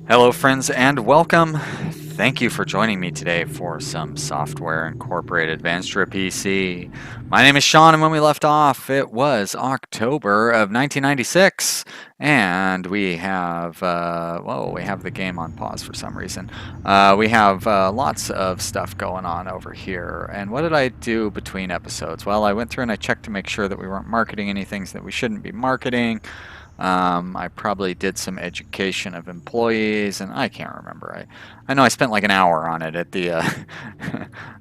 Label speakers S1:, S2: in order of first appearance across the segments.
S1: Hello, friends, and welcome. Thank you for joining me today for some Software Incorporated Vanstra PC. My name is Sean, and when we left off, it was October of 1996, and we have we have the game on pause for some reason. We have lots of stuff going on over here. And what did I do between episodes? Well, I went through and I checked to make sure that we weren't marketing any things that we shouldn't be marketing. I probably did some education of employees, and I can't remember. I know I spent like an hour on it at the.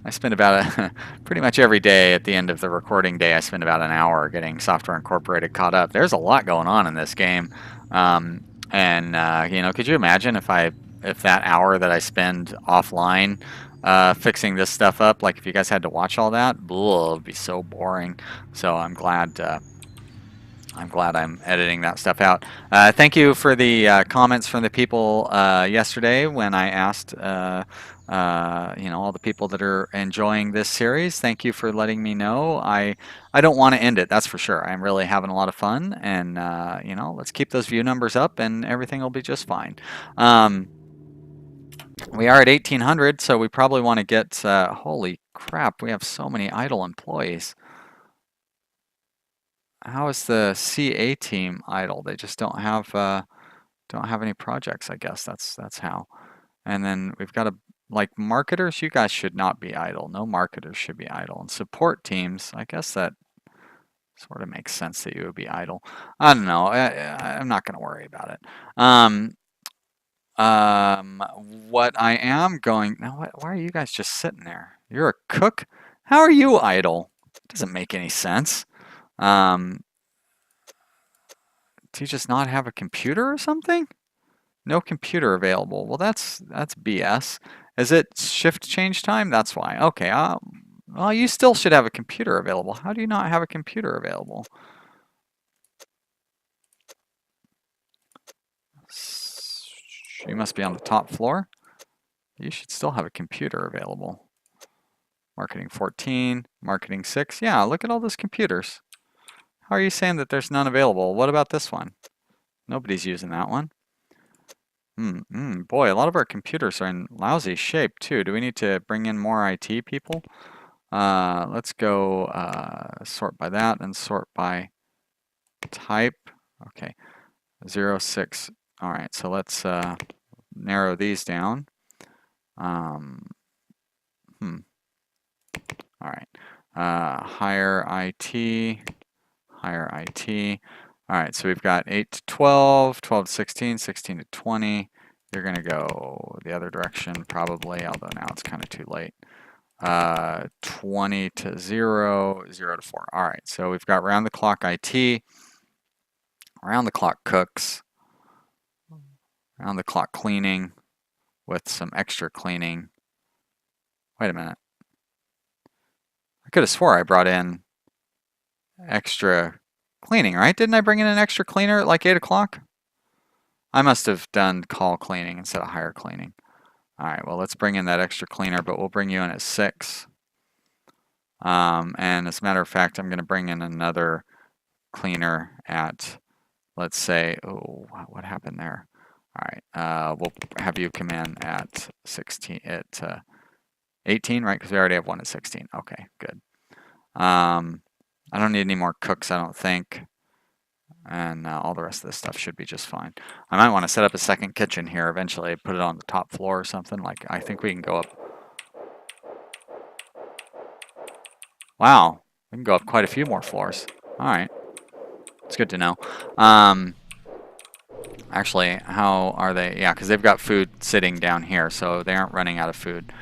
S1: I spent about pretty much every day at the end of the recording day. I spent about an hour getting Software Incorporated caught up. There's a lot going on in this game, could you imagine if that hour that I spend offline fixing this stuff up, like if you guys had to watch all that, it would be so boring. So I'm glad. I'm glad I'm editing that stuff out. Thank you for the comments from the people yesterday when I asked, all the people that are enjoying this series. Thank you for letting me know. I don't want to end it, that's for sure. I'm really having a lot of fun, and let's keep those view numbers up, and everything will be just fine. We are at 1,800, so we probably want to get. Holy crap! We have so many idle employees. How is the CA team idle? They just don't have any projects, I guess. That's how. And then we've got like marketers, you guys should not be idle. No marketers should be idle. And support teams, I guess that sort of makes sense that you would be idle. I don't know. I'm not going to worry about it. What I am going now, why are you guys just sitting there? You're a cook? How are you idle? It doesn't make any sense. Do you just not have a computer or something? No computer available. Well, that's BS. Is it shift change time? That's why. Okay. Well, you still should have a computer available. How do you not have a computer available? You must be on the top floor. You should still have a computer available. Marketing 14, marketing 6. Yeah, look at all those computers. How are you saying that there's none available? What about this one? Nobody's using that one. Boy, a lot of our computers are in lousy shape too. Do we need to bring in more IT people? Let's go sort by that and sort by type. Okay, 0, 6. All right, so let's narrow these down. All right, higher IT, higher IT. All right, so we've got 8 to 12, 12 to 16, 16 to 20. You're going to go the other direction probably, although now it's kind of too late. 20 to 0, 0 to 4. All right, so we've got round the clock IT, round the clock cooks, round the clock cleaning with some extra cleaning. Wait a minute. I could have swore I brought in extra cleaning, right? Didn't I bring in an extra cleaner at like 8 o'clock? I must have done call cleaning instead of higher cleaning. All right, well, let's bring in that extra cleaner, but we'll bring you in at 6. And as a matter of fact, I'm going to bring in another cleaner at, let's say, oh, what happened there? All right, we'll have you come in at 16, at 18, right? Because we already have one at 16. Okay, good. I don't need any more cooks, I don't think. And all the rest of this stuff should be just fine. I might want to set up a second kitchen here eventually, put it on the top floor or something. Like, I think we can go up. Wow, we can go up quite a few more floors. All right, it's good to know. Actually, how are they? Yeah, because they've got food sitting down here, so they aren't running out of food.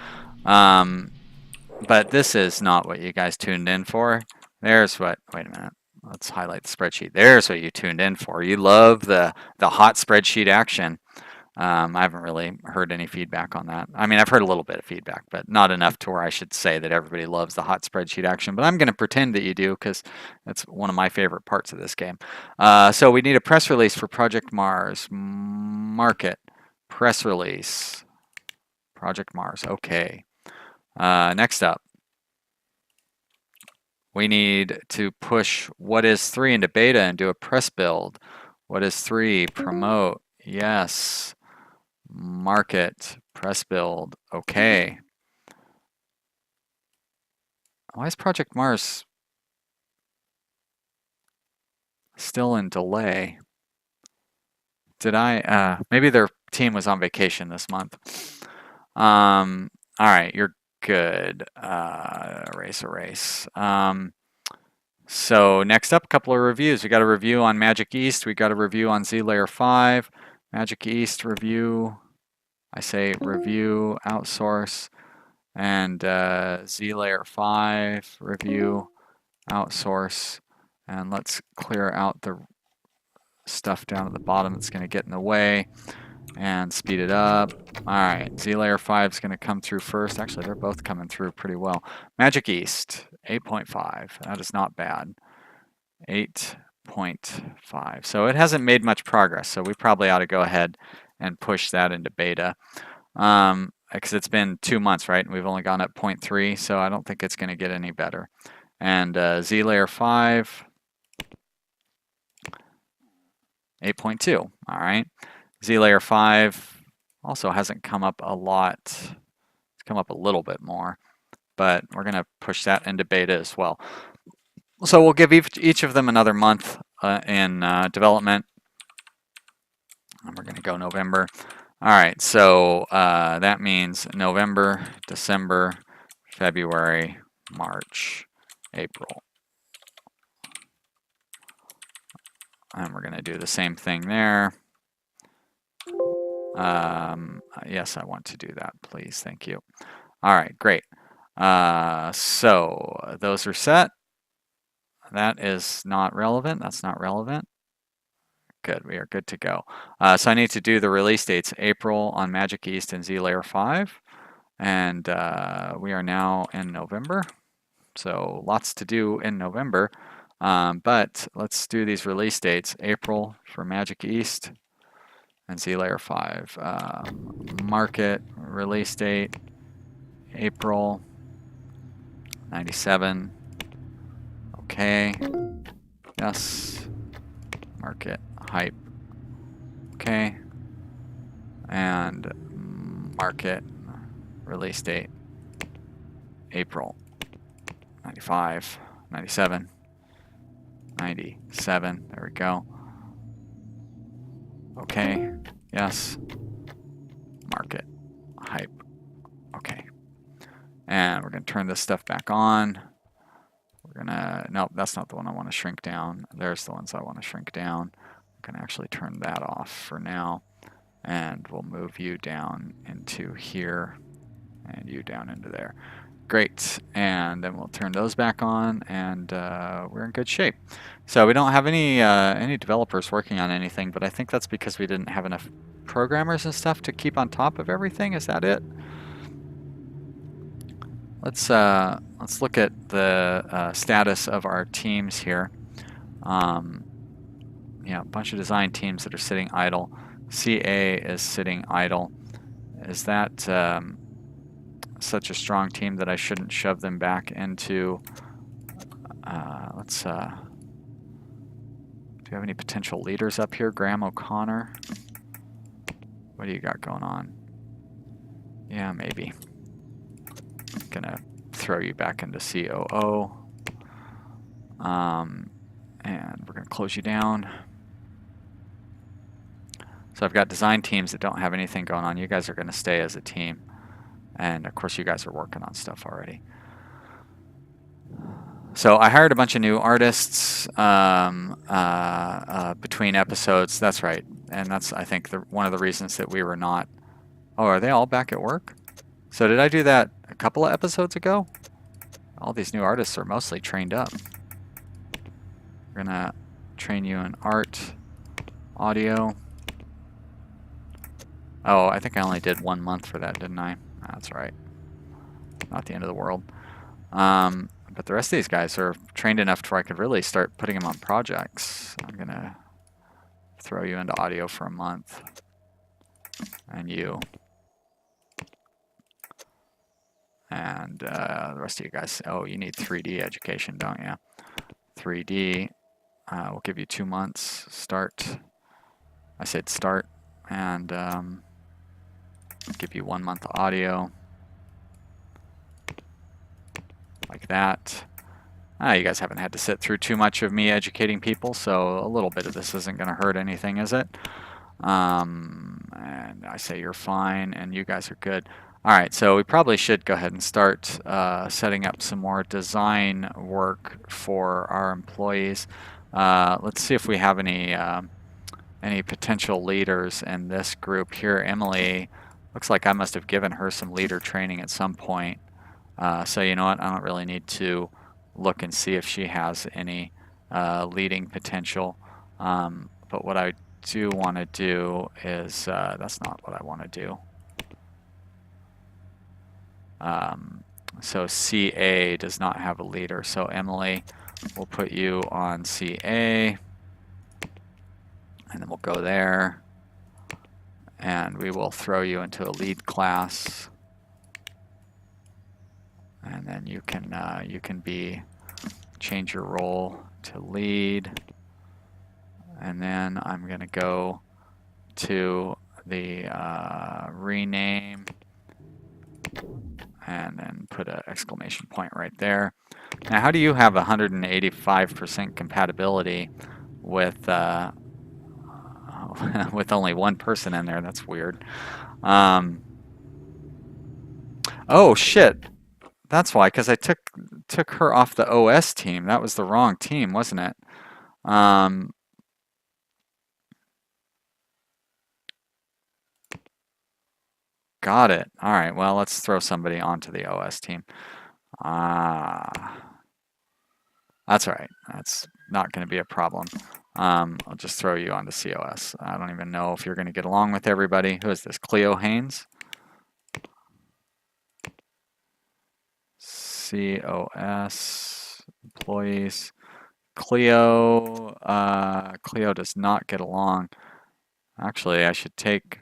S1: But this is not what you guys tuned in for. There's what, wait a minute. Let's highlight the spreadsheet. There's what you tuned in for. You love the hot spreadsheet action. I haven't really heard any feedback on that. I mean, I've heard a little bit of feedback, but not enough to where I should say that everybody loves the hot spreadsheet action. But I'm going to pretend that you do because that's one of my favorite parts of this game. So we need a press release for Project Mars. Market. Press release. Project Mars. Okay. Next up. We need to push what is 3 into beta and do a press build. What is 3? Promote. Yes. market, press build, okay. Why is Project Mars still in delay? Did I, maybe their team was on vacation this month. All right, you're good. Erase. So next up, a couple of reviews. We got a review on Magic East. We got a review on Z Layer 5. Magic East review. I say review, outsource, and Z Layer 5 review, outsource. And let's clear out the stuff down at the bottom that's going to get in the way and speed it up. All right, Z Layer 5 is going to come through first. Actually, they're both coming through pretty well. Magic East, 8.5. That is not bad. 8.5. So it hasn't made much progress. So we probably ought to go ahead and push that into beta. Because it's been 2 months, right? And we've only gone up 0.3. So I don't think it's going to get any better. And Z Layer 5, 8.2. All right. Z Layer 5 also hasn't come up a lot. It's come up a little bit more, but we're going to push that into beta as well. So we'll give each of them another month in development. And we're going to go November. All right, so that means November, December, February, March, April. And we're going to do the same thing there. Yes, I want to do that, please. Thank you. All right, great. So those are set. That is not relevant. That's not relevant. Good, we are good to go. So I need to do the release dates, April on Magic East and Z Layer 5. And we are now in November. So lots to do in November. But let's do these release dates, April for Magic East and Z Layer 5. Market release date, April 97. Okay. Yes. Market hype. Okay. And market release date, April 95, 97, 97. There we go. Okay. Yes. Market hype. Okay. And we're going to turn this stuff back on. We're going to, nope, that's not the one I want to shrink down. There's the ones I want to shrink down. I'm going to actually turn that off for now. And we'll move you down into here and you down into there. Great. And then we'll turn those back on and we're in good shape. So we don't have any developers working on anything, but I think that's because we didn't have enough programmers and stuff to keep on top of everything. Is that it? Let's look at the status of our teams here. Yeah, a bunch of design teams that are sitting idle. CA is sitting idle. Is that such a strong team that I shouldn't shove them back into? Do you have any potential leaders up here? Graham O'Connor. What do you got going on? Yeah, maybe. Gonna throw you back into COO. And we're gonna close you down. So I've got design teams that don't have anything going on. You guys are gonna stay as a team. And of course you guys are working on stuff already. So I hired a bunch of new artists between episodes. That's right. And that's, I think, one of the reasons that we were not... Oh, are they all back at work? So did I do that a couple of episodes ago? All these new artists are mostly trained up. We're going to train you in art, audio. Oh, I think I only did 1 month for that, didn't I? That's right. Not the end of the world. But the rest of these guys are trained enough to where I could really start putting them on projects. I'm going to throw you into audio for a month. And you. And the rest of you guys, oh, you need 3D education, don't you? 3D, we'll give you 2 months. Start. I said start. And give you 1 month audio. Like that. You guys haven't had to sit through too much of me educating people, so a little bit of this isn't going to hurt anything, is it? And I say you're fine, and you guys are good. All right, so we probably should go ahead and start setting up some more design work for our employees. Let's see if we have any potential leaders in this group here. Emily, looks like I must have given her some leader training at some point. So you know what, I don't really need to look and see if she has any leading potential. But what I do want to do is, that's not what I want to do. So CA does not have a leader. So Emily, we'll put you on CA. And then we'll go there. And we will throw you into a lead class. And then you can change your role to lead. And then I'm going to go to the rename and then put an exclamation point right there. Now, how do you have 185% compatibility with with only one person in there? That's weird. Oh shit. That's why, because I took her off the OS team. That was the wrong team, wasn't it? Got it. All right, well, let's throw somebody onto the OS team. That's all right. That's not going to be a problem. I'll just throw you onto COS. I don't even know if you're going to get along with everybody. Who is this? Cleo Haynes? COS employees. Cleo does not get along. Actually, I should take.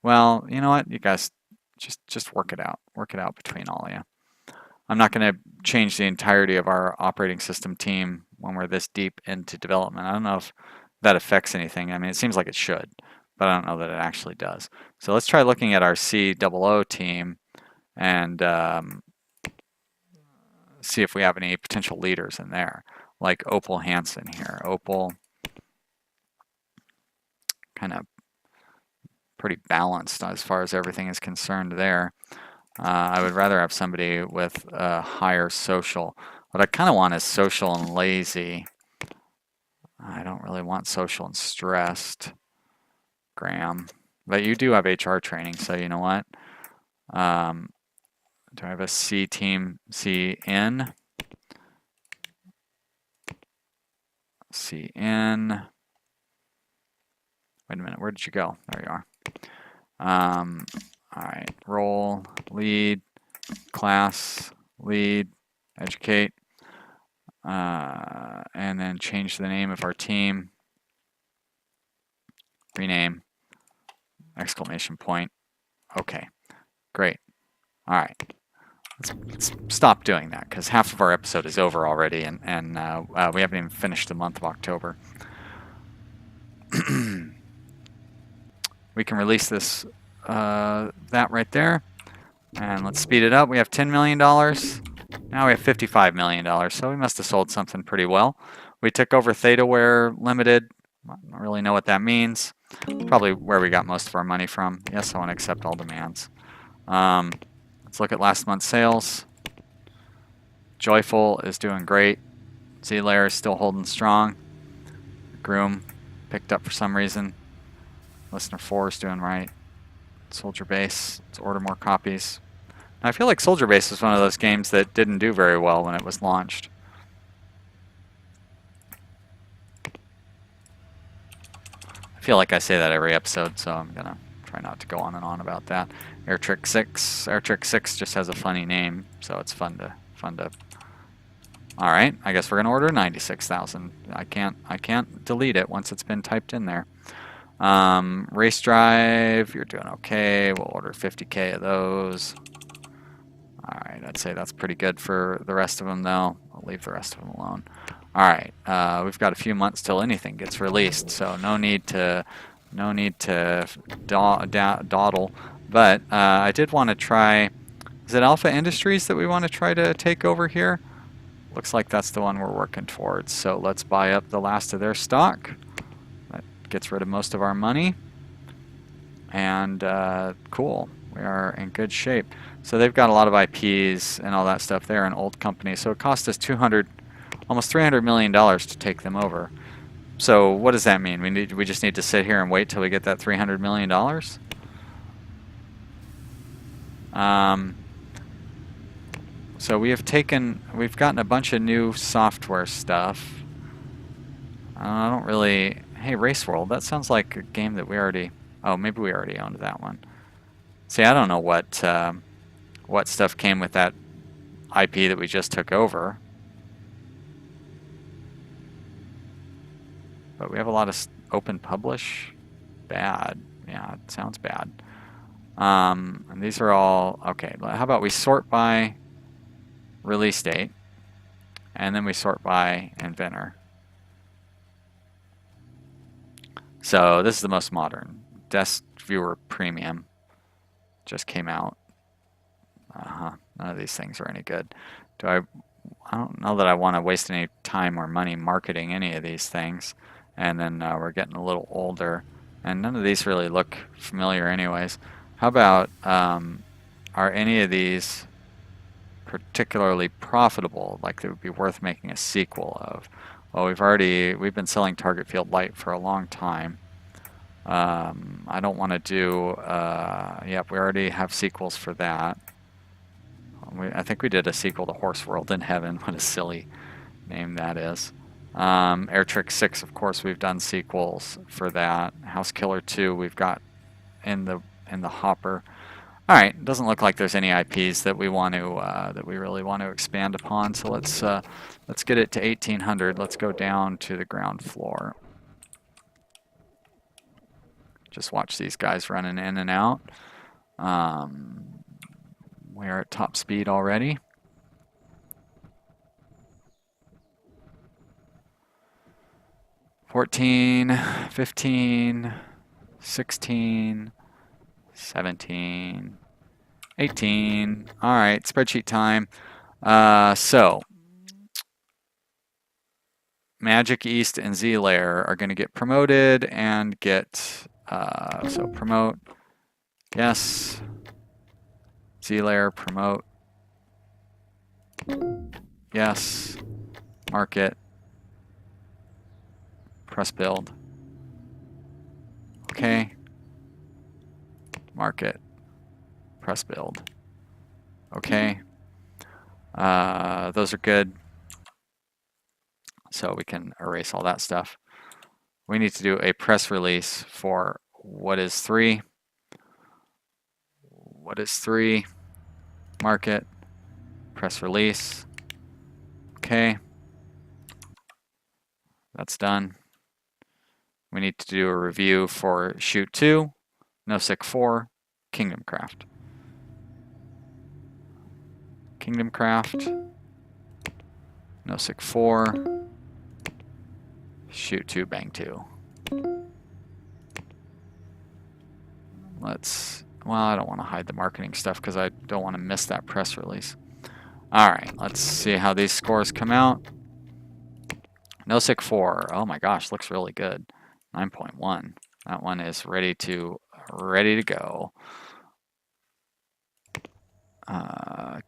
S1: Well, you know what? You guys just work it out. Work it out between all of you. I'm not going to change the entirety of our operating system team when we're this deep into development. I don't know if that affects anything. I mean, it seems like it should, but I don't know that it actually does. So let's try looking at our COO team and see if we have any potential leaders in there, like Opal Hansen here. Opal, kind of pretty balanced as far as everything is concerned there. I would rather have somebody with a higher social. What I kind of want is social and lazy. I don't really want social and stressed, Graham. But you do have HR training, so you know what? Do I have a C team, CN? CN. Wait a minute, where did you go? There you are. All right, role, lead, class, lead, educate, and then change the name of our team, rename, exclamation point. Okay, great. All right, let's stop doing that because half of our episode is over already, and we haven't even finished the month of October. We can release this. That right there, and let's speed it up. We have $10 million. Now we have $55 million, so we must have sold something pretty well. We took over ThetaWare Limited. I don't really know what that means. Probably where we got most of our money from. Yes, I want to accept all demands. Let's look at last month's sales. Joyful is doing great. Z-Layer is still holding strong. Groom picked up for some reason. Listener 4 is doing right. Soldier Base, let's order more copies. Now, I feel like Soldier Base is one of those games that didn't do very well when it was launched. I feel like I say that every episode, so I'm gonna try not to go on and on about that. Airtrick 6. Airtrick 6 just has a funny name, so it's fun to. All right, I guess we're gonna order 96,000. I can't delete it once it's been typed in there. Race drive, you're doing okay. We'll order 50K of those. All right, I'd say that's pretty good for the rest of them, though. I'll leave the rest of them alone. All right, we've got a few months till anything gets released, so no need to No need to dawdle. But I did want to try, is it Alpha Industries that we want to try to take over here? Looks like that's the one we're working towards. So let's buy up the last of their stock. That gets rid of most of our money. And cool, we are in good shape. So they've got a lot of IPs and all that stuff. They're an old company. So it cost us almost $300 million to take them over. So what does that mean? We just need to sit here and wait till we get that $300 million? So we've gotten a bunch of new software stuff. I don't really, hey, Race World, that sounds like a game that we already, oh, maybe we already owned that one. See, I don't know what stuff came with that IP that we just took over. But we have a lot of open publish. Bad. Yeah, it sounds bad. And these are all, okay, how about we sort by release date, and then we sort by inventor. So this is the most modern. Desk Viewer Premium just came out. None of these things are any good. I don't know that I want to waste any time or money marketing any of these things. And then we're getting a little older, and none of these really look familiar anyways. How about, are any of these particularly profitable, like they would be worth making a sequel of? Well, we've been selling Target Field Light for a long time. I don't want to do, yep, we already have sequels for that. I think we did a sequel to Horse World in Heaven. What a silly name that is. Air Trick 6, of course, we've done sequels for that. House Killer 2, we've got in the hopper. All right, doesn't look like there's any IPs that we want to that we really want to expand upon. So let's get it to 1800. Let's go down to the ground floor. Just watch these guys running in and out. We are at top speed already. 14, 15, 16, 17, 18. All right, spreadsheet time. So Magic East and Z-Layer are going to get promoted and get, so promote, yes, Z-Layer, promote, yes, market, press build, okay, market, press build, okay, those are good. So we can erase all that stuff. We need to do a press release for what is 3. What is 3? Market, press release. Okay. That's done. We need to do a review for Shoot 2, NoSick 4, Kingdom Craft. Kingdom Craft, NoSick 4, Shoot 2, Bang 2. Well, I don't want to hide the marketing stuff because I don't want to miss that press release. All right, let's see how these scores come out. NoSick 4, oh my gosh, looks really good. 9.1. That one is ready to go.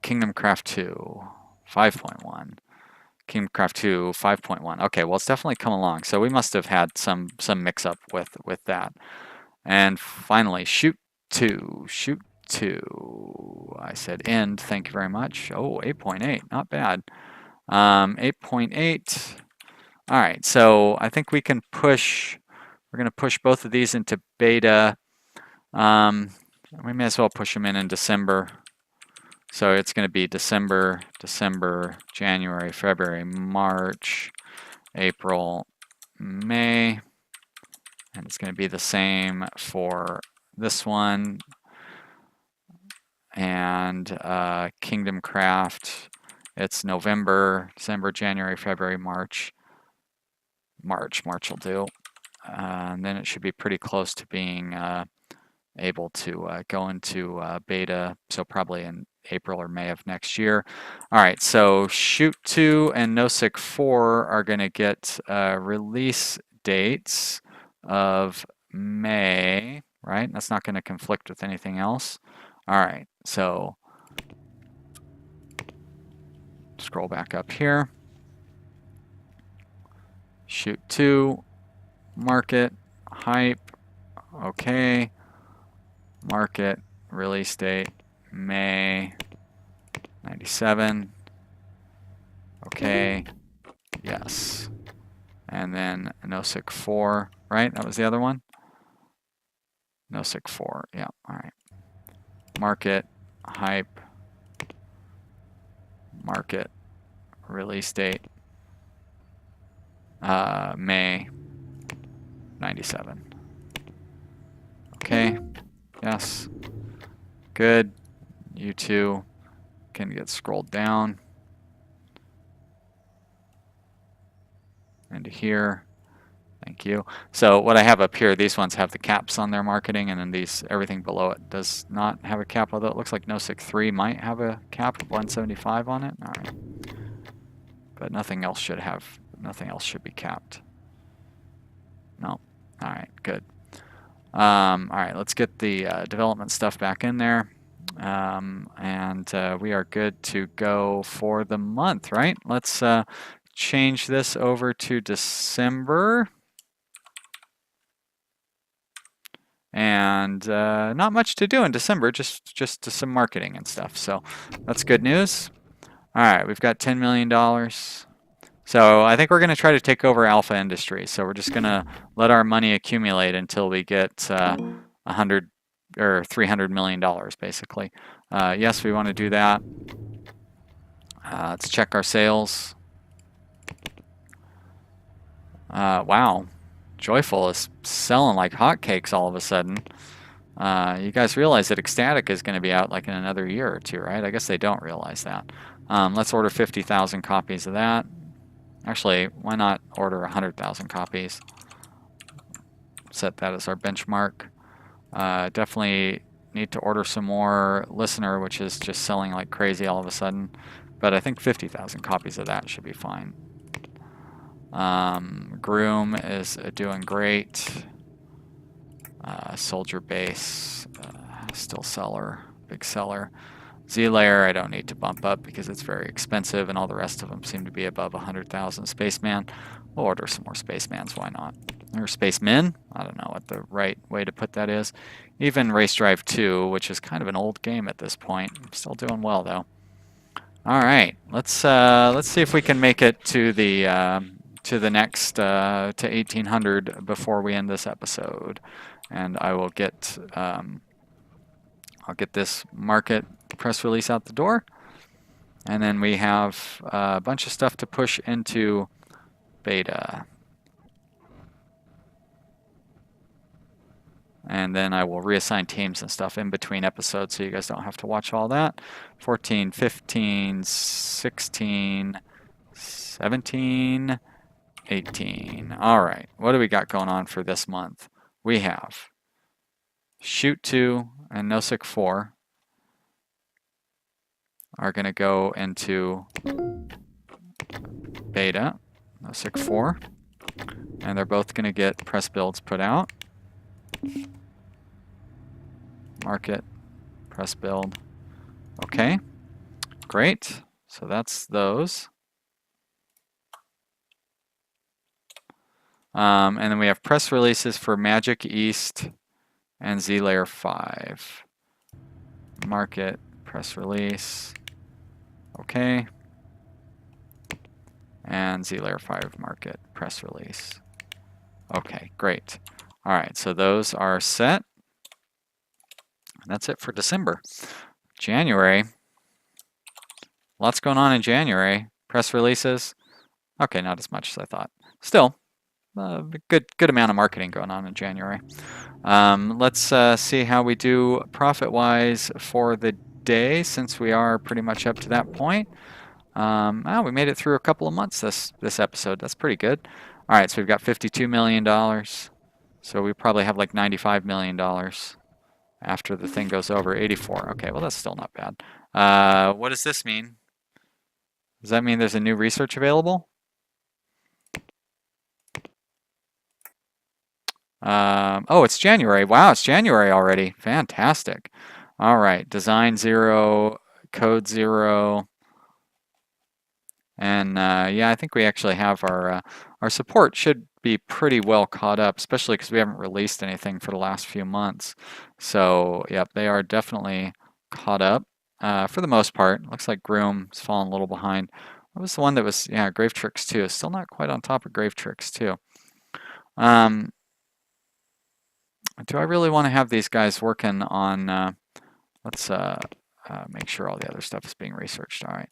S1: Kingdom Craft 2, 5.1. Kingdom Craft 2, 5.1. Okay, well, it's definitely come along. So we must have had some mix-up with that. And finally, Shoot 2. Shoot 2. I said end. Thank you very much. Oh, 8.8. Not bad. 8.8. All right, so I think we can push. We're going to push both of these into beta. We may as well push them in December. So it's going to be December, January, February, March, April, May. And it's going to be the same for this one. And Kingdom Craft, it's November, December, January, February, March. March will do. and then it should be pretty close to being able to go into beta, so probably in April or May of next year. All right, so Shoot 2 and NoSig 4 are going to get release dates of May, right? That's not going to conflict with anything else. All right, so scroll back up here. Shoot 2, market, hype, okay. Market, release date, May 97. Okay, yes. And then NoSig 4, right? That was the other one? NoSig 4, yeah, all right. Market, hype, market, release date, May 97. Okay, yes, good. You two can get scrolled down into here. Thank you. So what I have up here, these ones have the caps on their marketing, and then these, everything below it does not have a cap, although it looks like NoSig 3 might have a cap of 175 on it. All right. But nothing else should have, nothing else should be capped. No. All right, good. All right, let's get the development stuff back in there. And we are good to go for the month, right? Let's change this over to December. And not much to do in December, just some marketing and stuff. So that's good news. All right, we've got $10 million. So I think we're going to try to take over Alpha Industries. So we're just going to let our money accumulate until we get $100 or $300 million, basically. Yes, we want to do that. Let's check our sales. Wow. Joyful is selling like hotcakes all of a sudden. You guys realize that Ecstatic is going to be out like in another year or two, right? I guess they don't realize that. Let's order 50,000 copies of that. Actually, why not order 100,000 copies? Set that as our benchmark. Definitely need to order some more Listener, which is just selling like crazy all of a sudden. But I think 50,000 copies of that should be fine. Groom is doing great. Soldier Base, still seller, big seller. Z-Layer I don't need to bump up because it's very expensive, and all the rest of them seem to be above 100,000. Spaceman, we'll order some more Spacemans, why not? Or Spacemen, I don't know what the right way to put that is. Even Race Drive 2, which is kind of an old game at this point. Still doing well though. All right, let's see if we can make it to the next to 1800 before we end this episode, and I will get I'll get this market press release out the door, and then we have a bunch of stuff to push into beta, and then I will reassign teams and stuff in between episodes so you guys don't have to watch all that. 14, 15, 16, 17, 18. All right, what do we got going on for this month? We have Shoot 2 and NoSig 4 are going to go into beta, NoSig 4, and they're both going to get press builds put out. Market, press build. Okay, great. So that's those. And then we have press releases for Magic East and Z-Layer 5. Market, press release. Okay. And Z-Layer 5 market, press release. Okay, great. All right, so those are set. And that's it for December. January. Lots going on in January. Press releases. Okay, not as much as I thought. Still, good amount of marketing going on in January. Let's see how we do profit-wise for the day, since we are pretty much up to that point. We made it through a couple of months this episode. That's pretty good. All right, so we've got $52 million. So we probably have like $95 million after the thing goes over 84. Okay, well, that's still not bad. What does this mean? Does that mean there's a new research available? Oh, it's January. Wow, it's January already. Fantastic. All right, design 0, code 0. And yeah, I think we actually have our support should be pretty well caught up, especially because we haven't released anything for the last few months. So, yep, they are definitely caught up for the most part. Looks like Groom's fallen a little behind. What was the one that was, yeah, Grave Tricks 2 is still not quite on top of Grave Tricks 2. Do I really want to have these guys working on, let's make sure all the other stuff is being researched. All right.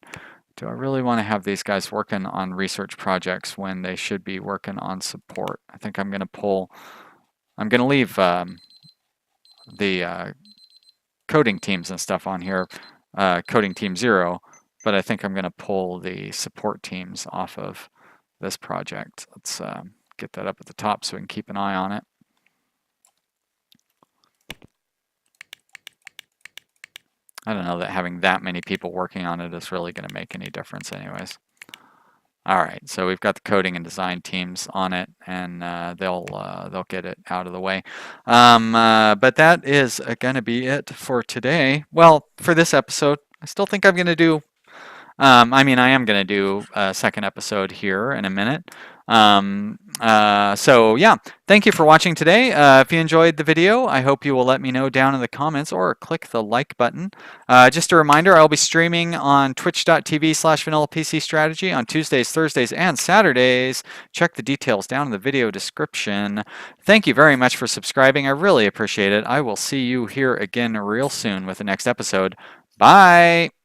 S1: Do I really want to have these guys working on research projects when they should be working on support? I think I'm going to leave the coding teams and stuff on here, coding team 0, but I think I'm going to pull the support teams off of this project. Let's get that up at the top so we can keep an eye on it. I don't know that having that many people working on it is really going to make any difference anyways. All right, so we've got the coding and design teams on it, and they'll get it out of the way. But that is going to be it for today. Well, for this episode, I still think I'm going to do. I am going to do a second episode here in a minute. So yeah, thank you for watching today. If you enjoyed the video, I hope you will let me know down in the comments or click the like button. Just a reminder, I'll be streaming on twitch.tv/vanillapcstrategy on Tuesdays, Thursdays, and Saturdays. Check the details down in the video description. Thank you very much for subscribing. I really appreciate it. I will see you here again real soon with the next episode. Bye!